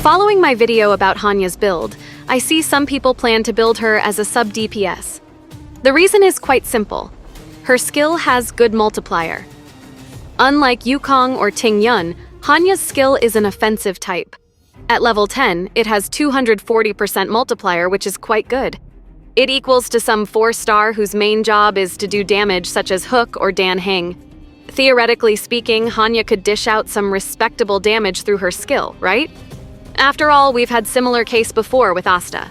Following my video about Hanya's build, I see some people plan to build her as a sub DPS. The reason is quite simple. Her skill has good multiplier. Unlike Yukong or Ting Yun, Hanya's skill is an offensive type. At level 10, it has 240% multiplier, which is quite good. It equals to some 4-star whose main job is to do damage such as Hook or Dan Heng. Theoretically speaking, Hanya could dish out some respectable damage through her skill, right? After all, we've had similar case before with Asta.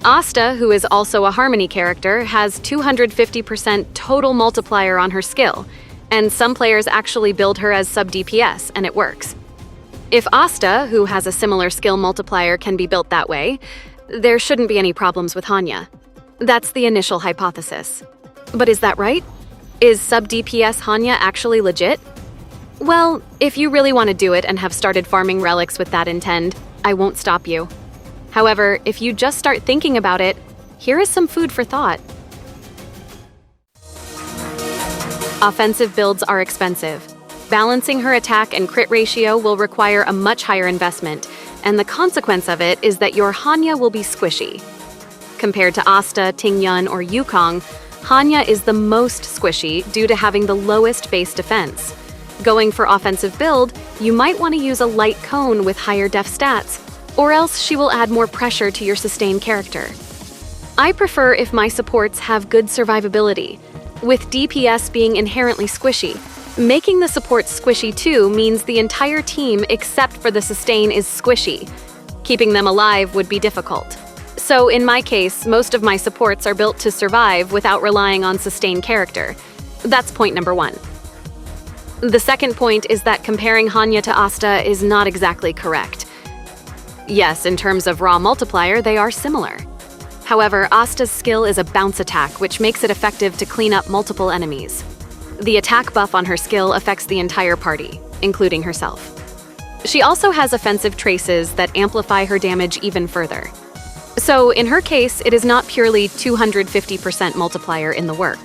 Asta, who is also a Harmony character, has 250% total multiplier on her skill, and some players actually build her as sub DPS, and it works. If Asta, who has a similar skill multiplier, can be built that way, there shouldn't be any problems with Hanya. That's the initial hypothesis. But is that right? Is sub DPS Hanya actually legit? Well, if you really want to do it and have started farming relics with that intent, I won't stop you. However, if you just start thinking about it, here is some food for thought. Offensive builds are expensive. Balancing her attack and crit ratio will require a much higher investment, and the consequence of it is that your Hanya will be squishy. Compared to Asta, Ting Yun, or Yukong, Hanya is the most squishy due to having the lowest base defense. Going for offensive build, you might want to use a light cone with higher def stats, or else she will add more pressure to your sustained character. I prefer if my supports have good survivability. With DPS being inherently squishy, making the supports squishy too means the entire team except for the sustain is squishy. Keeping them alive would be difficult. So in my case, most of my supports are built to survive without relying on sustained character. That's point number 1. The second point is that comparing Hanya to Asta is not exactly correct. Yes, in terms of raw multiplier, they are similar. However, Asta's skill is a bounce attack, which makes it effective to clean up multiple enemies. The attack buff on her skill affects the entire party, including herself. She also has offensive traces that amplify her damage even further. So in her case, it is not purely 250% multiplier in the work,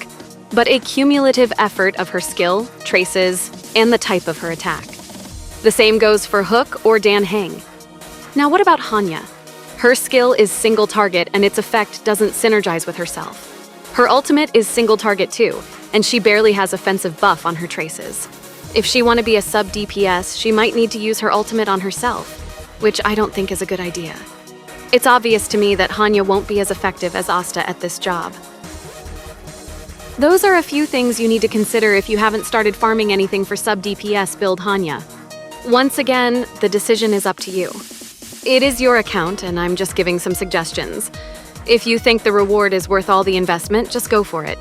but a cumulative effort of her skill, traces, and the type of her attack. The same goes for Hook or Dan Heng. Now what about Hanya? Her skill is single target and its effect doesn't synergize with herself. Her ultimate is single target too, and she barely has offensive buff on her traces. If she want to be a sub DPS, she might need to use her ultimate on herself, which I don't think is a good idea. It's obvious to me that Hanya won't be as effective as Asta at this job. Those are a few things you need to consider if you haven't started farming anything for sub DPS build Hanya. Once again, the decision is up to you. It is your account, and I'm just giving some suggestions. If you think the reward is worth all the investment, just go for it.